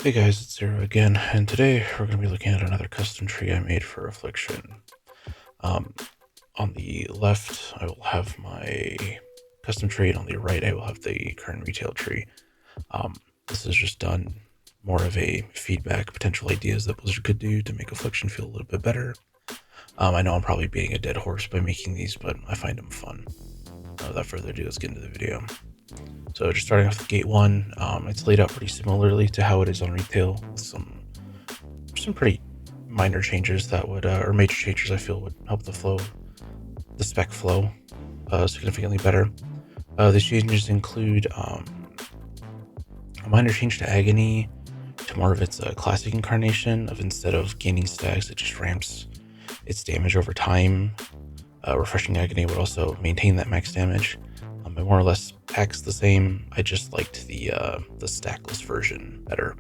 Hey guys, it's Zero again, and today we're going to be looking at another custom tree I made for Affliction. Um, on the left, I will have my custom tree, and on the right, I will have the current retail tree. This is just done more of a feedback, potential ideas that Blizzard could do to make Affliction feel a little bit better. I know I'm probably beating a dead horse by making these, but I find them fun. Without further ado, let's get into the video. So just starting off with gate 1, it's laid out pretty similarly to how it is on retail, with some pretty minor changes that would, or major changes I feel would help the spec flow significantly better. The changes include a minor change to Agony to more of its classic incarnation of, instead of gaining stacks, it just ramps its damage over time. Refreshing Agony would also maintain that max damage. It more or less acts the same. I just liked the stackless version better.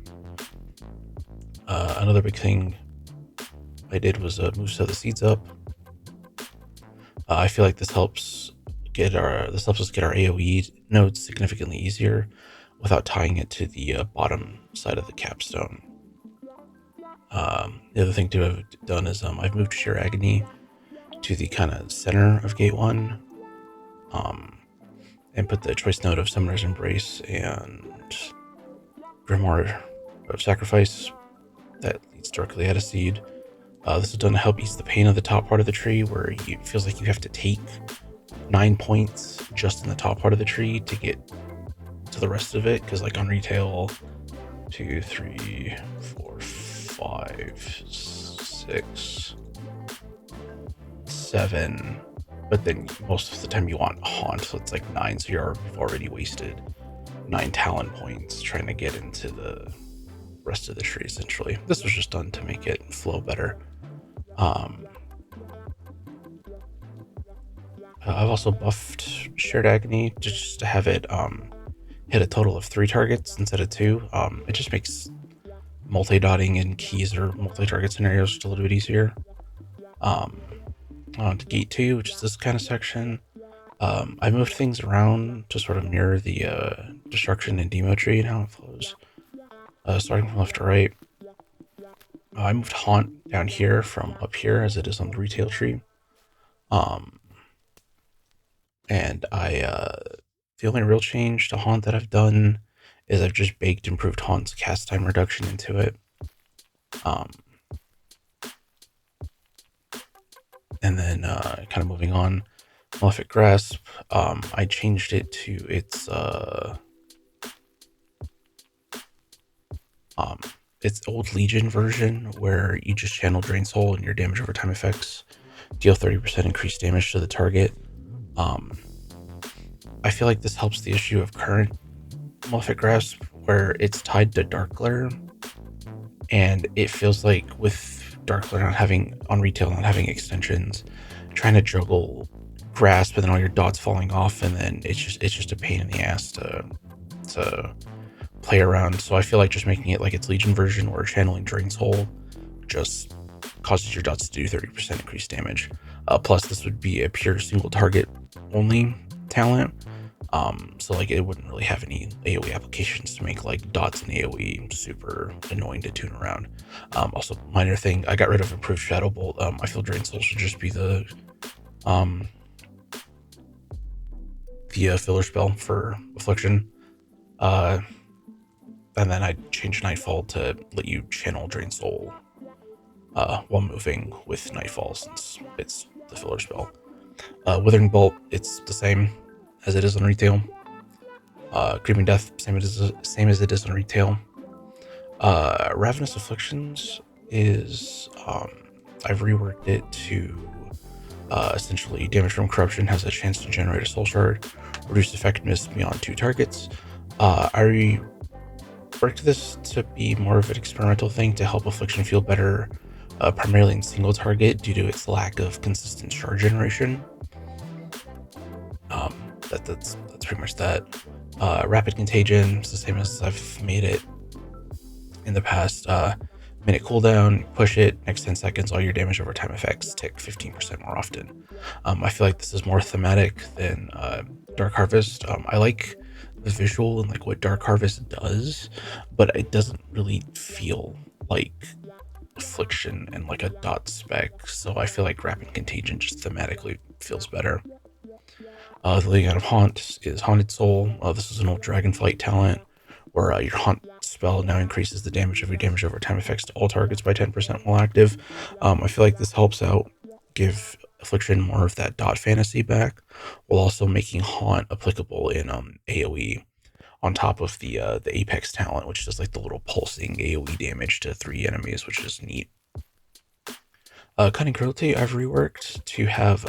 Another big thing I did was move the seeds up. I feel like this helps us get our AoE nodes significantly easier without tying it to the bottom side of the capstone. The other thing to have done is I've moved Sheer Agony to the kind of center of gate 1, and put the choice node of Summoner's Embrace and Grimoire of Sacrifice that leads directly at a seed. This is done to help ease the pain of the top part of the tree, where it feels like you have to take 9 points just in the top part of the tree to get to the rest of it. Because like on retail, 2, 3, 4, 5, 6, 7, but then most of the time you want haunt, so it's like 9. So you've already wasted 9 talent points trying to get into the rest of the tree. Essentially, this was just done to make it flow better. I've also buffed Shared Agony just to have it hit a total of 3 targets instead of 2. It just makes multi-dotting in keys or multi-target scenarios just a little bit easier. On to gate 2, which is this kind of section. I moved things around to sort of mirror the destruction and demo tree and how it flows. Starting from left to right, I moved Haunt down here from up here as it is on the retail tree. And the only real change to Haunt that I've done is I've just baked improved Haunt's cast time reduction into it. And then kind of moving on, Malefic Grasp, I changed it to its old Legion version, where you just channel Drain Soul and your damage over time effects deal 30% increased damage to the target. I feel like this helps the issue of current Malefic Grasp, where it's tied to Dark Glare, and it feels like with Dark Glare on retail not having extensions, trying to juggle Grasp and then all your dots falling off, and then it's just a pain in the ass to play around. So I feel like just making it like its Legion version, where channeling Drain Soul just causes your dots to do 30% increased damage. Plus, this would be a pure single target only talent. So like it wouldn't really have any AoE applications to make like dots and AoE super annoying to tune around. Also, minor thing, I got rid of improved Shadow Bolt. I feel Drain Soul should just be the filler spell for Affliction. And then I changed Nightfall to let you channel Drain Soul while moving with Nightfall, since it's the filler spell. Withering Bolt, it's the same as it is on retail. Creeping Death, same as it is on retail. Ravenous Afflictions is I've reworked it to essentially damage from corruption has a chance to generate a soul shard, reduce effectiveness beyond 2 targets. I reworked this to be more of an experimental thing to help Affliction feel better, primarily in single target due to its lack of consistent shard generation. That's pretty much that. Rapid Contagion is the same as I've made it in the past. Minute cooldown, push it, next 10 seconds, all your damage over time effects tick 15% more often. I feel like this is more thematic than Dark Harvest. I like the visual and like what Dark Harvest does, but it doesn't really feel like Affliction and like a dot spec. So I feel like Rapid Contagion just thematically feels better. The League Out of Haunt is Haunted Soul. This is an old Dragonflight talent where your Haunt spell now increases the damage of your damage over time effects to all targets by 10% while active. I feel like this helps out give Affliction more of that dot fantasy back, while also making Haunt applicable in AoE on top of the Apex talent, which does like the little pulsing AoE damage to 3 enemies, which is neat. Cunning Cruelty I've reworked to have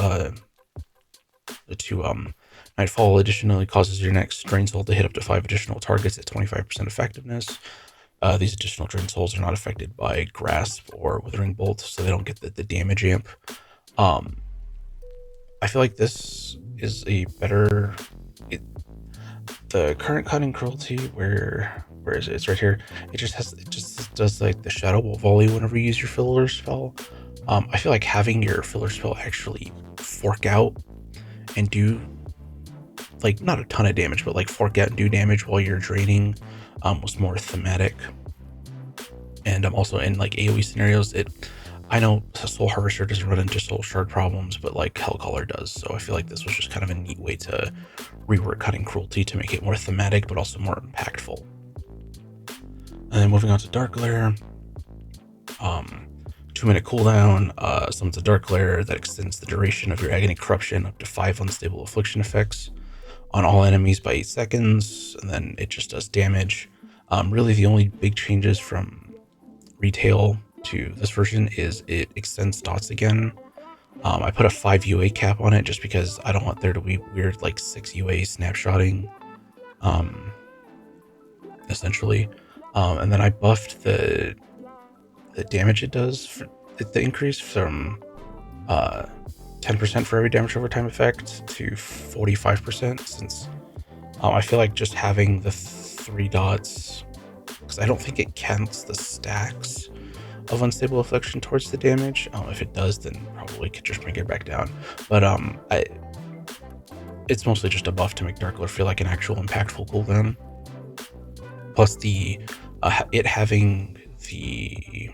Nightfall additionally causes your next Drain Soul to hit up to 5 additional targets at 25% effectiveness. These additional Drain Souls are not affected by Grasp or Withering Bolt, so they don't get the damage amp. I feel like this is a better... the current Cunning Cruelty, where is it? It's right here. It just does like the Shadow Bolt volley whenever you use your filler spell. I feel like having your filler spell actually fork out and do like not a ton of damage, but like fork out and do damage while you're draining was more thematic. And also in like AoE scenarios, I know Soul Harvester doesn't run into Soul Shard problems, but like Hellcaller does. So I feel like this was just kind of a neat way to rework Cutting Cruelty to make it more thematic, but also more impactful. And then moving on to Dark Glare. 2-minute cooldown, summons a Dark Glare that extends the duration of your Agony Corruption up to 5 unstable affliction effects on all enemies by 8 seconds, and then it just does damage. Really the only big changes from retail to this version is it extends dots again. I put a 5 UA cap on it just because I don't want there to be weird like 6 UA snapshotting, essentially. And then I buffed the damage it does for the increase from 10% for every damage over time effect to 45%, since I feel like just having the 3 dots, because I don't think it counts the stacks of unstable affliction towards the damage. If it does, then probably could just bring it back down. But it's mostly just a buff to make Dark Glare feel like an actual impactful cooldown. Plus the it having the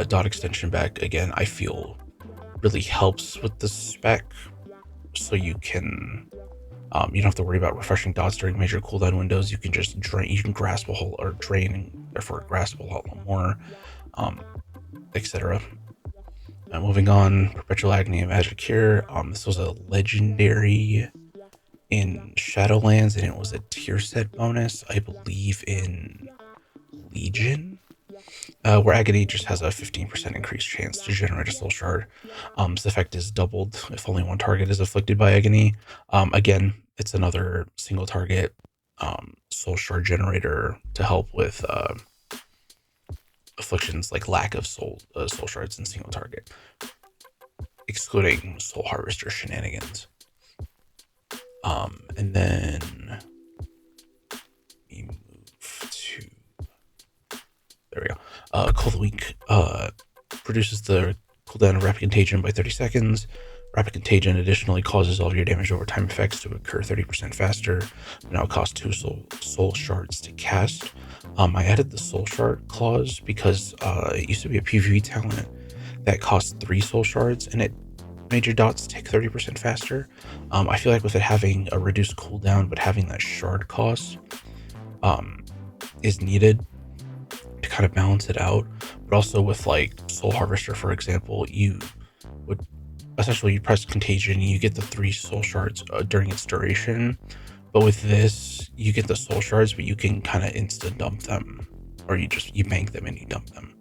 dot extension back again, I feel really helps with the spec, so you can you don't have to worry about refreshing dots during major cooldown windows. You can just drain, you can grasp a whole or drain and therefore grasp a lot more, etc. Moving on, Perpetual Agony and Magic Cure. This was a legendary in Shadowlands, and it was a tier set bonus, I believe, in Legion, where Agony just has a 15% increased chance to generate a Soul Shard. This effect is doubled if only one target is afflicted by Agony. Again, it's another single target Soul Shard generator to help with afflictions like lack of soul shards in single target, excluding Soul Harvester shenanigans. And then we move to, there we go. Cold Week produces the cooldown of Rapid Contagion by 30 seconds. Rapid Contagion additionally causes all of your damage over time effects to occur 30% faster. Now it costs 2 soul shards to cast. I added the Soul Shard clause because it used to be a PvE talent that cost 3 soul shards, and it made your dots take 30% faster. I feel like with it having a reduced cooldown but having that shard cost is needed to kind of balance it out. But also with like Soul Harvester, for example, you would essentially you press Contagion, you get the 3 soul shards during its duration. But with this, you get the soul shards, but you can kind of instant dump them, or you bank them and you dump them.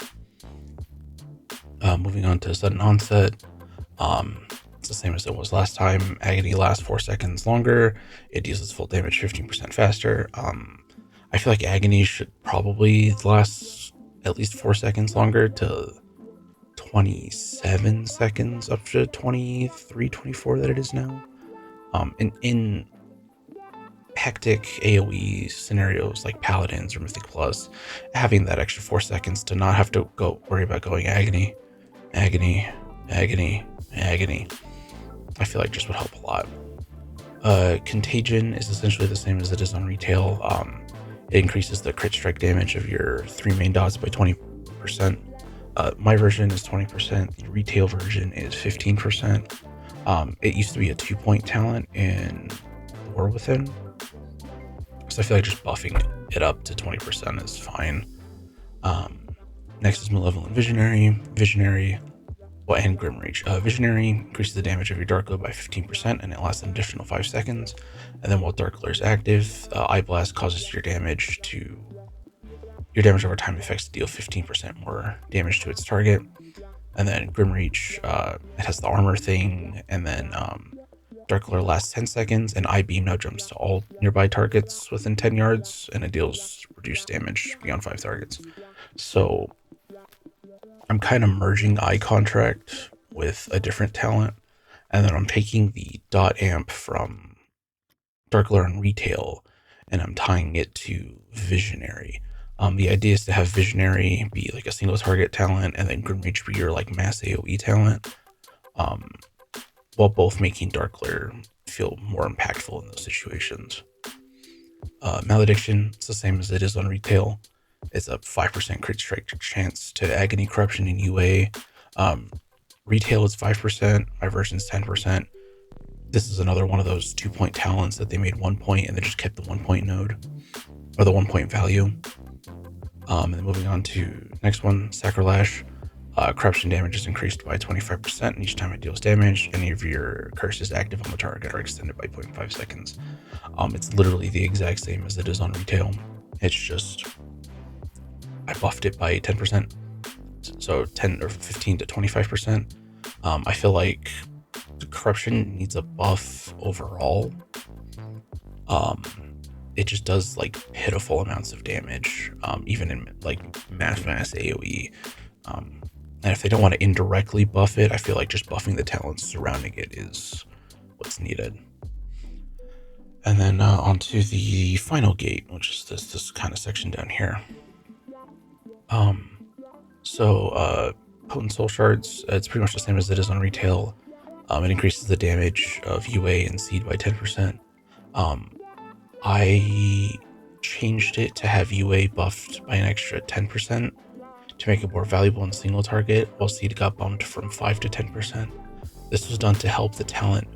Moving on to Sudden Onset. It's the same as it was last time. Agony lasts 4 seconds longer. It deals its full damage 15% faster. I feel like Agony should probably last at least 4 seconds longer to 27 seconds up to 23, 24 that it is now. In hectic AoE scenarios like Paladins or Mythic Plus, having that extra 4 seconds to not have to worry about going Agony, I feel like just would help a lot. Contagion is essentially the same as it is on retail. It increases the crit strike damage of your 3 main dots by 20%. My version is 20%. The retail version is 15%. It used to be a 2-point talent in War Within, so I feel like just buffing it up to 20% is fine. Next is Malevolent Visionary. And Grimreach. Visionary increases the damage of your Dark Glow by 15%, and it lasts an additional 5 seconds. And then while Dark Glare is active, Eye Blast causes your damage over time effects to deal 15% more damage to its target. And then Grimreach, it has the armor thing, and then Dark Glare lasts 10 seconds, and Eye Beam now jumps to all nearby targets within 10 yards, and it deals reduced damage beyond 5 targets. So I'm kind of merging Eye Contract with a different talent, and then I'm taking the dot amp from Dark Glare and Retail, and I'm tying it to Visionary. The idea is to have Visionary be like a single target talent, and then Grimreach be your like mass AoE talent, while both making Dark Glare feel more impactful in those situations. Malediction, it's the same as it is on Retail. It's a 5% crit strike chance to Agony, Corruption, and UA. Retail is 5%. My version is 10%. This is another one of those 2-point talents that they made 1 point and they just kept the 1-point node, or the 1-point value. And then moving on to next one, Sacrilege. Corruption damage is increased by 25%, and each time it deals damage, any of your curses active on the target are extended by 0.5 seconds. It's literally the exact same as it is on Retail. It's just I buffed it by 10%, so 10 or 15 to 25%. I feel like the Corruption needs a buff overall. It just does like pitiful amounts of damage, even in like mass AoE. And if they don't want to indirectly buff it, I feel like just buffing the talents surrounding it is what's needed. And then onto the final gate, which is this kind of section down here. Potent Soul Shards, it's pretty much the same as it is on Retail. It increases the damage of UA and Seed by 10%. I changed it to have UA buffed by an extra 10% to make it more valuable in single target, while Seed got bumped from 5 to 10%. This was done to help the talent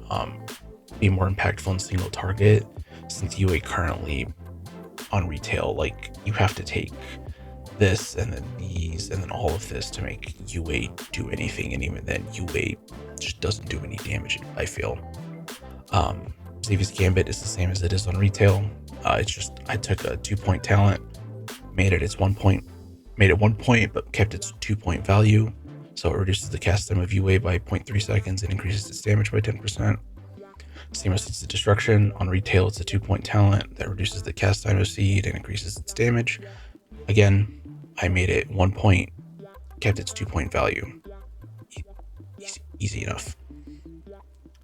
be more impactful in single target, since UA currently on Retail, like you have to take this and then these and then all of this to make UA do anything, and even then UA just doesn't do any damage, I feel. Xavier's Gambit is the same as it is on Retail. It's just I took a 2-point talent, made it 1 point, but kept its 2-point value, so it reduces the cast time of UA by 0.3 seconds and increases its damage by 10%. Same as Seeds of Destruction. On Retail, it's a 2-point talent that reduces the cast time of Seed and increases its damage. Again, I made it 1 point, kept its 2-point value. Easy enough.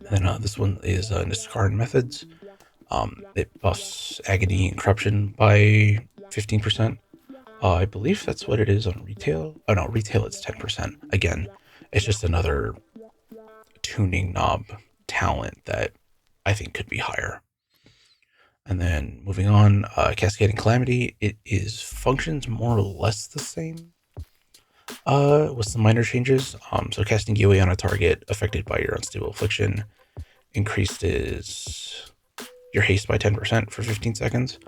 And then this one is Niskaran Methods. It buffs Agony and Corruption by 15%. I believe that's what it is on Retail. Oh no, Retail it's 10%. Again, it's just another tuning knob talent that I think could be higher. And then moving on, Cascading Calamity, it functions more or less the same with some minor changes. So casting UA on a target affected by your unstable affliction increases your haste by 10% for 15 seconds.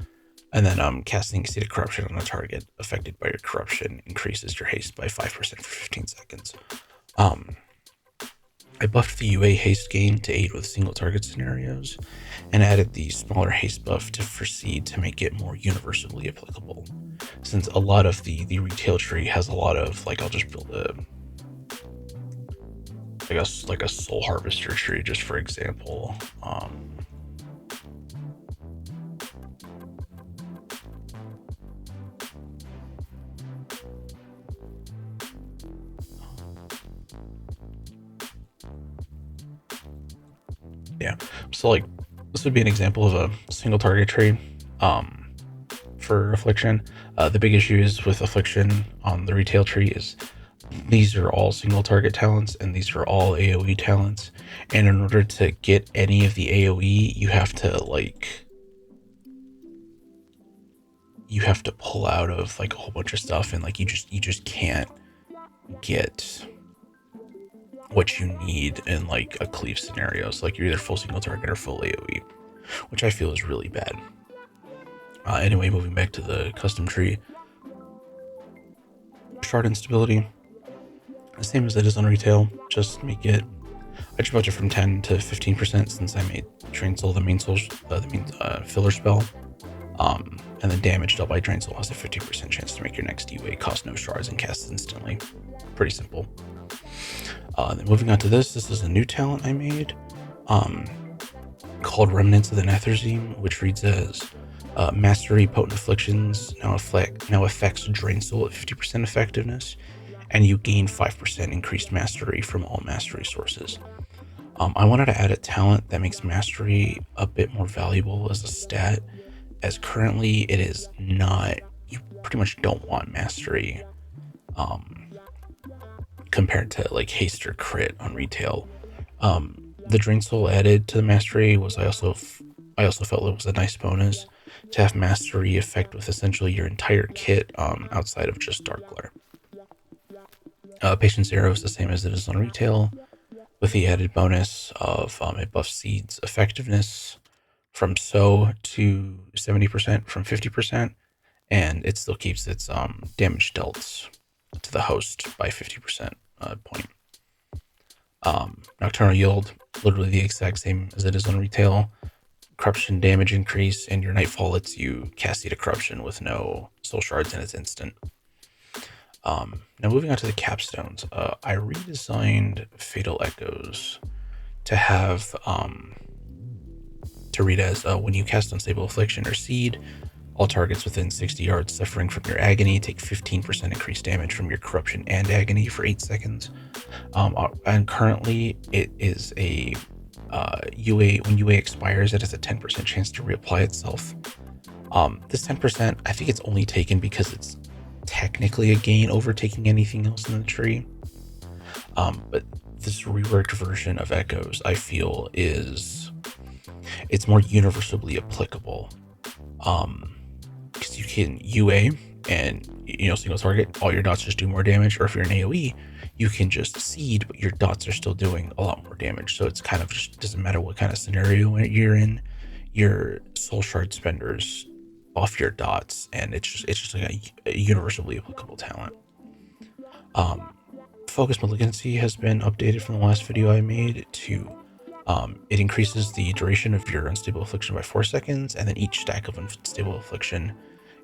And then casting Seed of Corruption on a target affected by your corruption increases your haste by 5% for 15 seconds. I buffed the UA haste gain to aid with single target scenarios, and added the smaller haste buff for Seed to make it more universally applicable. Since a lot of the Retail tree has a lot of, like, I'll just build a Soul Harvester tree, just for example. Yeah, so like this would be an example of a single target tree for Affliction. The big issues with Affliction on the Retail tree is These are all single target talents, and these are all AoE talents. And in order to get any of the AoE, you have to pull out of like a whole bunch of stuff, and like you just can't get what you need in like a cleave scenario. So like you're either full single target or full AoE, which I feel is really bad. Anyway, moving back to the custom tree. Shard instability, the same as it is on retail, just make it, I just bumped it from 10 to 15% since I made Drain Soul the main filler spell. And then damage dealt by Drain Soul has a 50% chance to make your next UA cost no shards and cast instantly. Pretty simple. Then moving on to this is a new talent I made called Remnants of the Netherzeme, which reads as Mastery Potent Afflictions now affects Drain Soul at 50% effectiveness, and you gain 5% increased mastery from all mastery sources. I wanted to add a talent that makes mastery a bit more valuable as a stat, as currently it is not. You pretty much don't want mastery compared to like haste or crit on retail. The Drain Soul added to the mastery was I also felt it was a nice bonus to have mastery effect with essentially your entire kit outside of just Dark Glare. Patient Zero is the same as it is on retail, with the added bonus of it buffs Seed's effectiveness from so to 70% from 50%, and it still keeps its damage dealt to the host by 50% point. Nocturnal Yield, literally the exact same as it is on retail. Corruption damage increase, and your Nightfall lets you cast Seed of Corruption with no soul shards in its instant. Now moving on to the capstones, I redesigned Fatal Echoes to have to read as when you cast Unstable Affliction or Seed, all targets within 60 yards suffering from your agony take 15% increased damage from your corruption and agony for 8 seconds. And currently it is a UA, when UA expires, it has a 10% chance to reapply itself. This 10%, I think it's only taken because it's technically a gain over taking anything else in the tree. But this reworked version of Echoes, I feel, it's more universally applicable. Because you can UA and single target, all your dots just do more damage, or if you're an AoE, you can just seed, but your dots are still doing a lot more damage. So it's kind of just doesn't matter what kind of scenario you're in, your soul shard spenders off your dots, and it's just like a universally applicable talent. Focus Malignancy has been updated from the last video I made to it increases the duration of your Unstable Affliction by 4 seconds, and then each stack of Unstable Affliction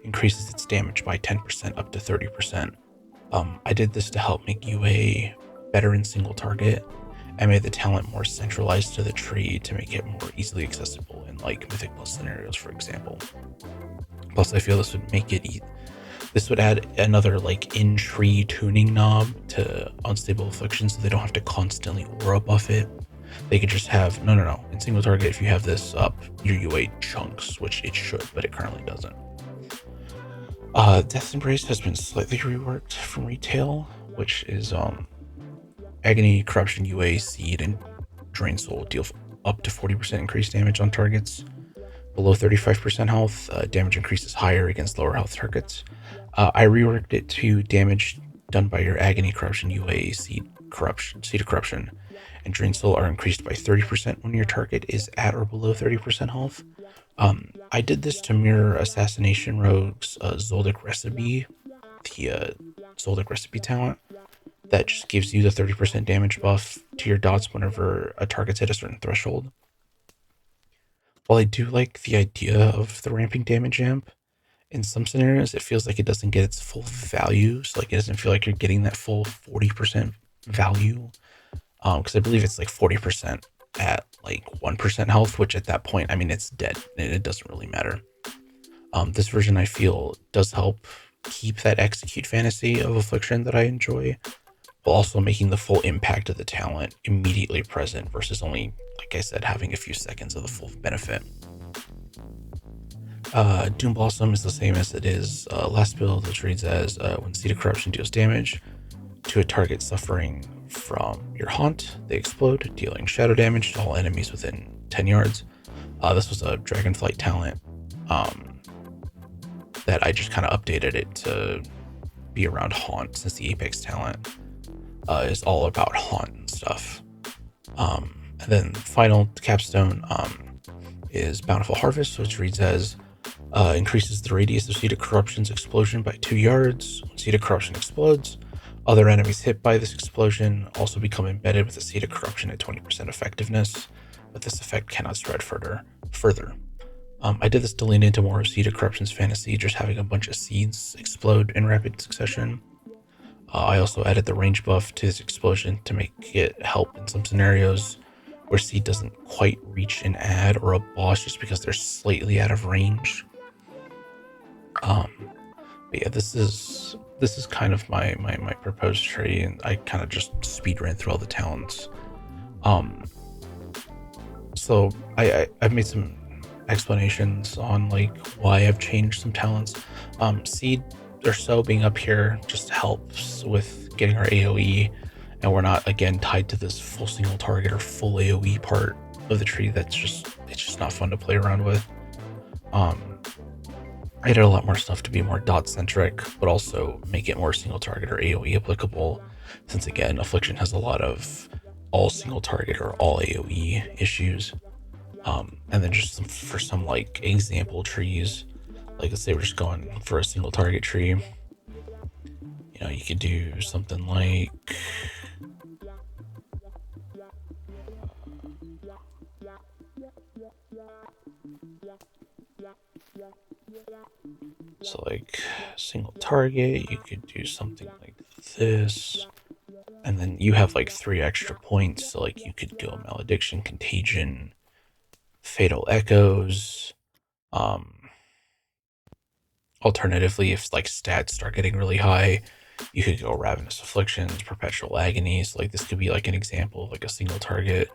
increases its damage by 10% up to 30%. I did this to help make UA better in single target. I made the talent more centralized to the tree to make it more easily accessible in like Mythic Plus scenarios, for example. Plus, I feel this would make it this would add another like in-tree tuning knob to Unstable Affliction, so they don't have to constantly aura buff it. They could just have no. In single target, if you have this up, your UA chunks, which it should, but it currently doesn't. Death's Embrace has been slightly reworked from retail, which is Agony, Corruption, UA, Seed, and Drain Soul deal up to 40% increased damage on targets below 35% health. Damage increases higher against lower health targets. I reworked it to damage done by your Agony, Corruption, UA, Seed of Corruption, and Drain Soul are increased by 30% when your target is at or below 30% health. I did this to mirror Assassination Rogue's Zoldyck Recipe, the Zoldyck Recipe talent that just gives you the 30% damage buff to your dots whenever a target's hit a certain threshold. While I do like the idea of the ramping damage amp, in some scenarios it feels like it doesn't get its full value. So like it doesn't feel like you're getting that full 40% value. Because I believe it's like 40% at like 1% health, which at that point, I mean, it's dead and it doesn't really matter. This version I feel does help keep that execute fantasy of Affliction that I enjoy, while also making the full impact of the talent immediately present versus only, like I said, having a few seconds of the full benefit. Doom Blossom is the same as it is last build, which reads as when Seed of Corruption deals damage to a target suffering from your haunt. They explode, dealing shadow damage to all enemies within 10 yards. This was a Dragonflight talent that I just kind of updated it to be around haunt, since the Apex talent is all about haunt and stuff. And then final capstone is Bountiful Harvest, which reads as increases the radius of Seed of Corruption's explosion by 2 yards. When Seed of Corruption explodes, other enemies hit by this explosion also become embedded with the Seed of Corruption at 20% effectiveness, but this effect cannot spread further. I did this to lean into more of Seed of Corruption's fantasy, just having a bunch of seeds explode in rapid succession. I also added the range buff to this explosion to make it help in some scenarios where seed doesn't quite reach an ad or a boss just because they're slightly out of range. But yeah, this is kind of my proposed tree, and I kind of just speed ran through all the talents. So I've made some explanations on like why I've changed some talents. Seed or so being up here just helps with getting our AoE, and we're not again tied to this full single target or full AoE part of the tree. It's just not fun to play around with. I did a lot more stuff to be more dot centric, but also make it more single target or AoE applicable, since again Affliction has a lot of all single target or all AoE issues. And then just for some like example trees, like let's say we're just going for a single target tree, you know, you could do something like so like single target, you could do something like this, and then you have like 3 extra points, so like you could go Malediction, Contagion, Fatal Echoes. Alternatively, if like stats start getting really high, you could go Ravenous Afflictions, Perpetual Agonies. Like this could be like an example of like a single target,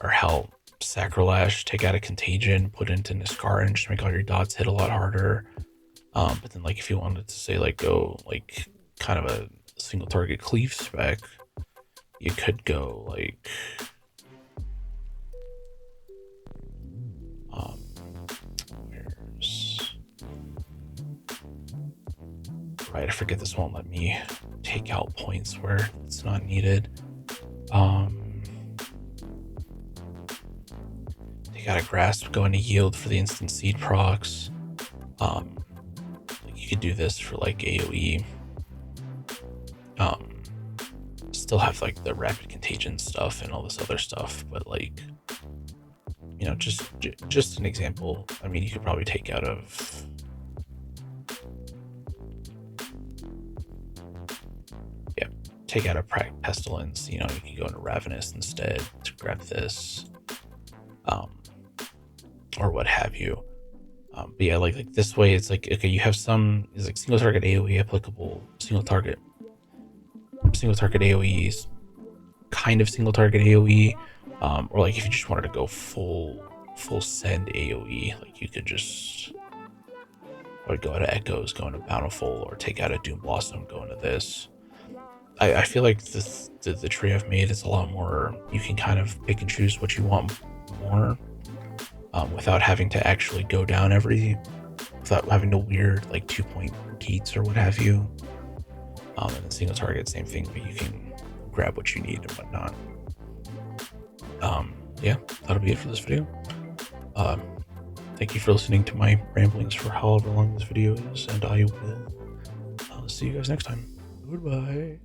or how Sacrilash, take out a Contagion, put into Niskar, and just make all your dots hit a lot harder. But then like if you wanted to say like go like kind of a single target cleave spec, you could go like right, I forget this won't let me take out points where it's not needed. Take out a Grasp, go into Yield for the instant seed procs. You could do this for like AoE. Still have like the rapid contagion stuff and all this other stuff, but like, you know, just an example. I mean, you could probably take out of take out a Pestilence, you know, you can go into Ravenous instead to grab this, or what have you. But yeah, like this way, it's like, okay, you have some, is like single target AoE applicable, single target AoEs, kind of single target AoE, or like if you just wanted to go full send AoE, like you could just, I would go into Echoes, go into Bountiful, or take out a Doom Blossom, go into this. I feel like the tree I've made is a lot more, you can kind of pick and choose what you want more, without having to actually go down without having to weird like 2-point gates or what have you. And then single target, same thing, but you can grab what you need and whatnot. Yeah, that'll be it for this video. Thank you for listening to my ramblings for however long this video is, and I will see you guys next time. Goodbye.